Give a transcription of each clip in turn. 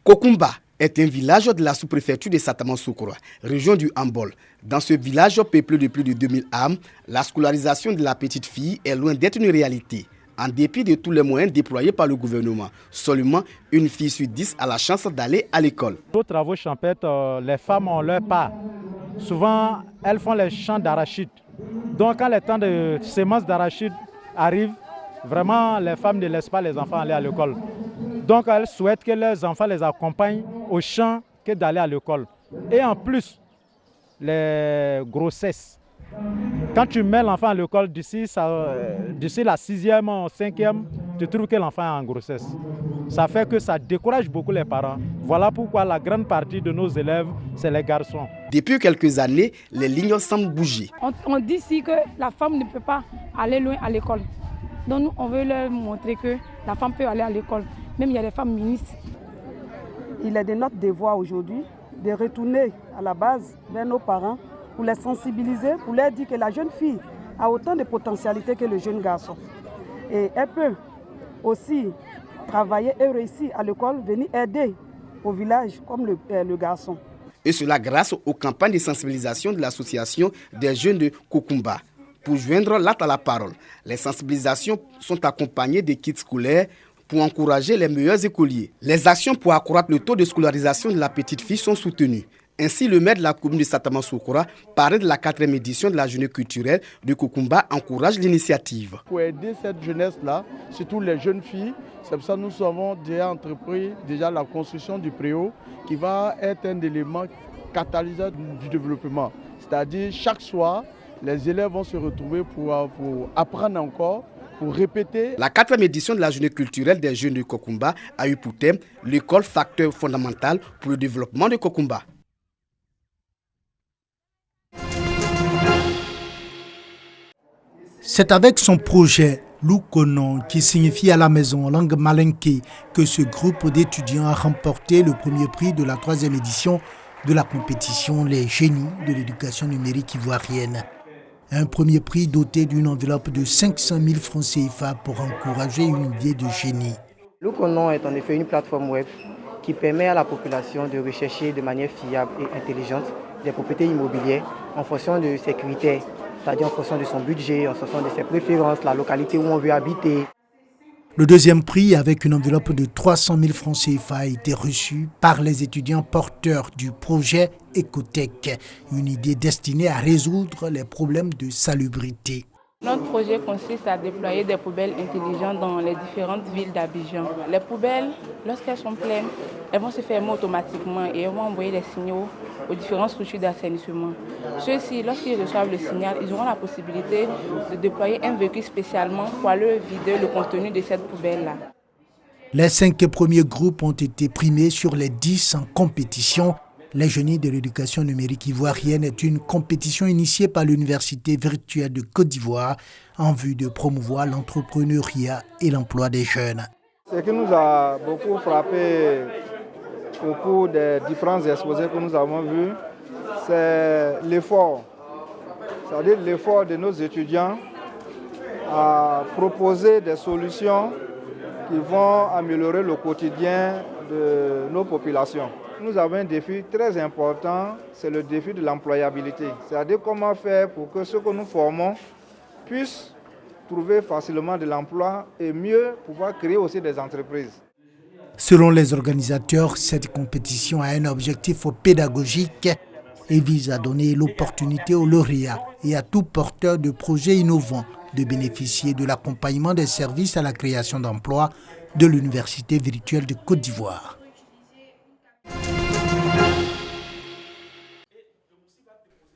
Kokumba est un village de la sous-préfecture de Satamansoukro, région du Hambol. Dans ce village peuplé de plus de 2000 âmes, la scolarisation de la petite fille est loin d'être une réalité. En dépit de tous les moyens déployés par le gouvernement, seulement une fille sur 10 a la chance d'aller à l'école. Aux travaux champêtres, les femmes ont leur part. Souvent, elles font les champs d'arachide. Donc, quand le temps de semences d'arachide arrive, vraiment, les femmes ne laissent pas les enfants aller à l'école. Donc, elles souhaitent que leurs enfants les accompagnent au champ que d'aller à l'école. Et en plus, les grossesses. Quand tu mets l'enfant à l'école d'ici la 6e ou 5e, tu trouves que l'enfant est en grossesse. Ça fait que ça décourage beaucoup les parents. Voilà pourquoi la grande partie de nos élèves, c'est les garçons. Depuis quelques années, les lignes semblent bouger. On dit ici que la femme ne peut pas aller loin à l'école. Donc nous, on veut leur montrer que la femme peut aller à l'école. Même il y a des femmes ministres. Il est de notre devoir aujourd'hui de retourner à la base vers nos parents pour les sensibiliser, pour leur dire que la jeune fille a autant de potentialité que le jeune garçon. Et elle peut aussi travailler et réussir à l'école, venir aider au village comme le garçon. Et cela grâce aux campagnes de sensibilisation de l'association des jeunes de Kokumba. Pour joindre l'acte à la parole, les sensibilisations sont accompagnées de kits scolaires pour encourager les meilleurs écoliers. Les actions pour accroître le taux de scolarisation de la petite fille sont soutenues. Ainsi, le maire de la commune de Satamansoukro, paré de la 4e édition de la journée culturelle de Kokumba, encourage l'initiative. Pour aider cette jeunesse-là, surtout les jeunes filles, c'est pour ça que nous avons déjà entrepris la construction du préau qui va être un élément catalyseur du développement. C'est-à-dire chaque soir, les élèves vont se retrouver pour apprendre encore, pour répéter. La 4e édition de la journée culturelle des jeunes de Kokumba a eu pour thème l'école facteur fondamental pour le développement de Kokumba. C'est avec son projet Lukonon, qui signifie à la maison en langue malinké, que ce groupe d'étudiants a remporté le premier prix de la 3e édition de la compétition Les Génies de l'éducation numérique ivoirienne. Un premier prix doté d'une enveloppe de 500 000 francs CFA pour encourager une idée de génie. Lukonon est en effet une plateforme web qui permet à la population de rechercher de manière fiable et intelligente des propriétés immobilières en fonction de ses critères, c'est-à-dire en fonction de son budget, en fonction de ses préférences, la localité où on veut habiter. Le deuxième prix, avec une enveloppe de 300 000 francs CFA, a été reçu par les étudiants porteurs du projet Ecotech, une idée destinée à résoudre les problèmes de salubrité. Notre projet consiste à déployer des poubelles intelligentes dans les différentes villes d'Abidjan. Les poubelles, lorsqu'elles sont pleines, elles vont se fermer automatiquement et elles vont envoyer des signaux aux différentes structures d'assainissement. Ceux-ci, lorsqu'ils reçoivent le signal, ils auront la possibilité de déployer un véhicule spécialement pour aller vider le contenu de cette poubelle-là. Les 5 premiers groupes ont été primés sur les 10 en compétition. Les Génies de l'éducation numérique ivoirienne est une compétition initiée par l'Université virtuelle de Côte d'Ivoire en vue de promouvoir l'entrepreneuriat et l'emploi des jeunes. Ce qui nous a beaucoup frappé au cours des différents exposés que nous avons vus, c'est l'effort. C'est-à-dire l'effort de nos étudiants à proposer des solutions qui vont améliorer le quotidien de nos populations. Nous avons un défi très important, c'est le défi de l'employabilité. C'est-à-dire comment faire pour que ceux que nous formons puissent trouver facilement de l'emploi et mieux pouvoir créer aussi des entreprises. Selon les organisateurs, cette compétition a un objectif pédagogique et vise à donner l'opportunité aux lauréats et à tout porteur de projets innovants de bénéficier de l'accompagnement des services à la création d'emplois de l'Université virtuelle de Côte d'Ivoire.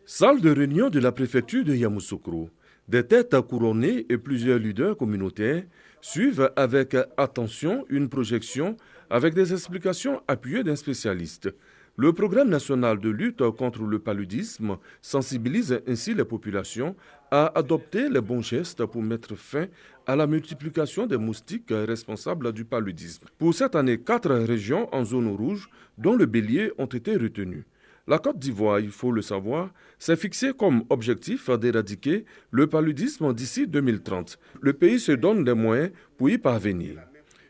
Salle de réunion de la préfecture de Yamoussoukro. Des têtes couronnées et plusieurs leaders communautaires suivent avec attention une projection avec des explications appuyées d'un spécialiste. Le programme national de lutte contre le paludisme sensibilise ainsi les populations à adopter les bons gestes pour mettre fin à la multiplication des moustiques responsables du paludisme. Pour cette année, 4 régions en zone rouge, dont le Bélier, ont été retenues. La Côte d'Ivoire, il faut le savoir, s'est fixé comme objectif d'éradiquer le paludisme d'ici 2030. Le pays se donne des moyens pour y parvenir.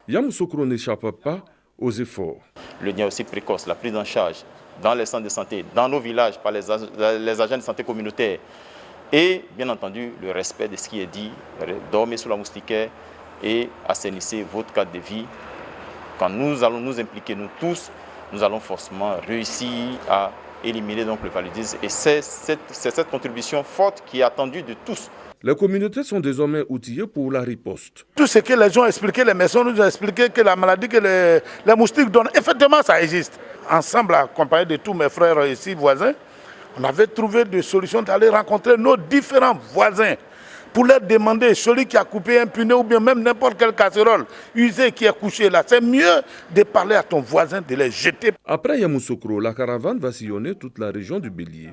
Yamoussoukro n'échappe pas aux efforts. Le diagnostic précoce, la prise en charge dans les centres de santé, dans nos villages par les agents de santé communautaire et bien entendu le respect de ce qui est dit, dormez sous la moustiquaire et assainissez votre cadre de vie. Quand nous allons nous impliquer, nous tous, nous allons forcément réussir à éliminer donc le paludisme et c'est cette contribution forte qui est attendue de tous. Les communautés sont désormais outillées pour la riposte. Tout ce que les gens ont expliqué, les médecins nous ont expliqué que la maladie que les moustiques donnent, effectivement ça existe. Ensemble, accompagné de tous mes frères ici, voisins, on avait trouvé des solutions d'aller rencontrer nos différents voisins pour leur demander, celui qui a coupé un punet ou bien même n'importe quelle casserole usée qui est couchée là, c'est mieux de parler à ton voisin, de les jeter. Après Yamoussoukro, la caravane va sillonner toute la région du Bélier.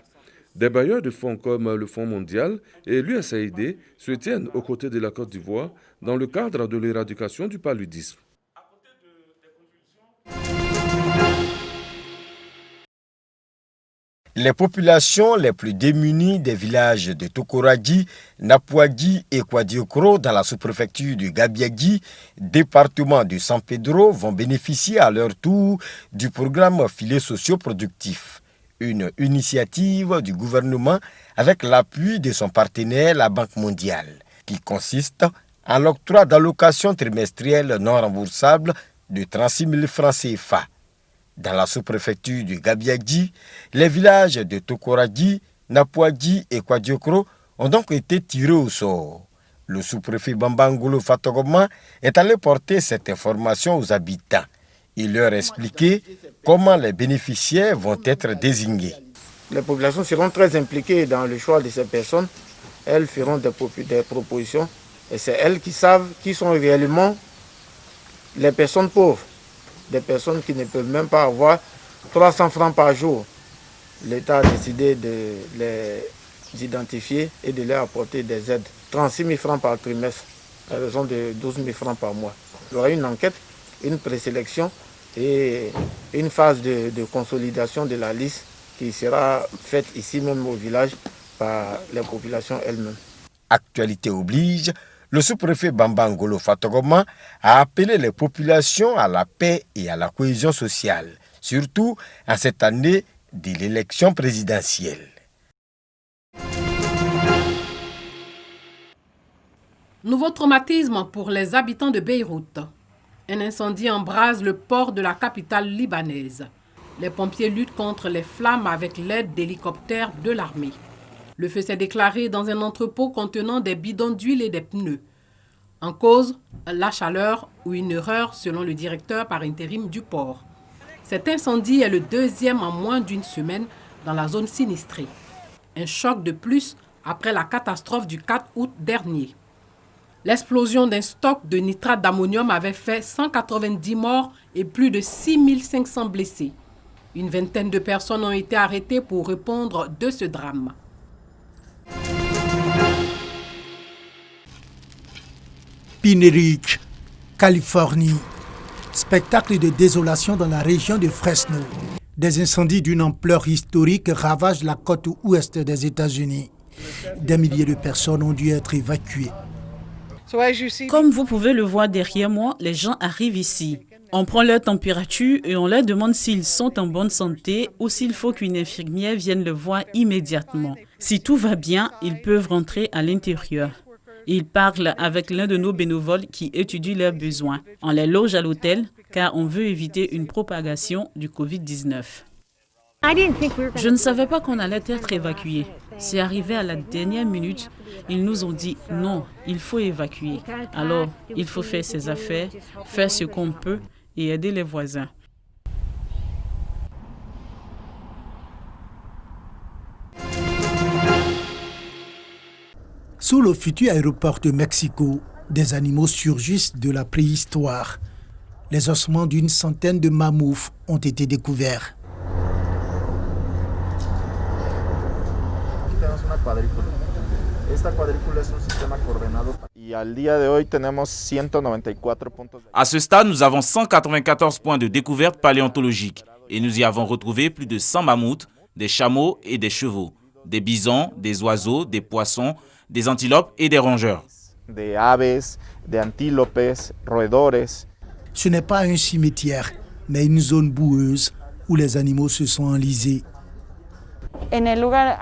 Des bailleurs de fonds comme le Fonds mondial et l'USAID se tiennent aux côtés de la Côte d'Ivoire dans le cadre de l'éradication du paludisme. Les populations les plus démunies des villages de Tokoradi, Napouagi et Kwadiokro dans la sous-préfecture de Gabiagui, département de San Pedro, vont bénéficier à leur tour du programme Filet socio-productif, une initiative du gouvernement avec l'appui de son partenaire, la Banque mondiale, qui consiste en l'octroi d'allocations trimestrielles non remboursables de 36 000 francs CFA. Dans la sous-préfecture du Gabiagui, les villages de Tokoradi, Napouagi et Kwadiokro ont donc été tirés au sort. Le sous-préfet Bambangolo Fatogoma est allé porter cette information aux habitants. Il leur a expliqué comment les bénéficiaires vont être désignés. Les populations seront très impliquées dans le choix de ces personnes. Elles feront des propositions et c'est elles qui savent qui sont réellement les personnes pauvres. Des personnes qui ne peuvent même pas avoir 300 francs par jour. L'État a décidé de les identifier et de leur apporter des aides. 36 000 francs par trimestre, à raison de 12 000 francs par mois. Il y aura une enquête, une présélection et une phase de consolidation de la liste qui sera faite ici même au village par les populations elles-mêmes. Actualité oblige, le sous-préfet Bambangolo Fatogoma a appelé les populations à la paix et à la cohésion sociale, surtout en cette année de l'élection présidentielle. Nouveau traumatisme pour les habitants de Beyrouth. Un incendie embrase le port de la capitale libanaise. Les pompiers luttent contre les flammes avec l'aide d'hélicoptères de l'armée. Le feu s'est déclaré dans un entrepôt contenant des bidons d'huile et des pneus. En cause, la chaleur ou une erreur selon le directeur par intérim du port. Cet incendie est le deuxième en moins d'une semaine dans la zone sinistrée. Un choc de plus après la catastrophe du 4 août dernier. L'explosion d'un stock de nitrate d'ammonium avait fait 190 morts et plus de 6500 blessés. Une vingtaine de personnes ont été arrêtées pour répondre de ce drame. Pineric, Californie. Spectacle de désolation dans la région de Fresno. Des incendies d'une ampleur historique ravagent la côte ouest des États-Unis. Des milliers de personnes ont dû être évacuées. Comme vous pouvez le voir derrière moi, les gens arrivent ici. On prend leur température et on leur demande s'ils sont en bonne santé ou s'il faut qu'une infirmière vienne le voir immédiatement. Si tout va bien, ils peuvent rentrer à l'intérieur. Ils parlent avec l'un de nos bénévoles qui étudie leurs besoins. On les loge à l'hôtel car on veut éviter une propagation du Covid-19. Je ne savais pas qu'on allait être évacués. C'est arrivé à la dernière minute. Ils nous ont dit non, il faut évacuer. Alors, il faut faire ses affaires, faire ce qu'on peut et aider les voisins. Sous le futur aéroport de Mexico, des animaux surgissent de la préhistoire. Les ossements d'une centaine de mammouths ont été découverts. À ce stade, nous avons 194 points de découverte paléontologique et nous y avons retrouvé plus de 100 mammouths, des chameaux et des chevaux, des bisons, des oiseaux, des poissons, des antilopes et des rongeurs. Ce n'est pas un cimetière, mais une zone boueuse où les animaux se sont enlisés.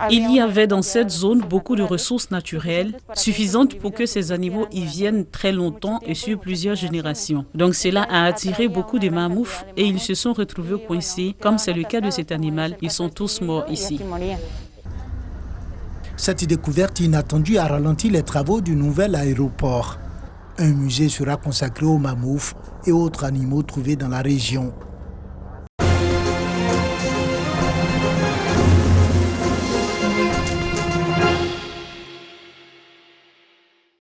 Il y avait dans cette zone beaucoup de ressources naturelles suffisantes pour que ces animaux y viennent très longtemps et sur plusieurs générations. Donc cela a attiré beaucoup de mammouths et ils se sont retrouvés coincés, comme c'est le cas de cet animal. Ils sont tous morts ici. Cette découverte inattendue a ralenti les travaux du nouvel aéroport. Un musée sera consacré aux mammouths et autres animaux trouvés dans la région.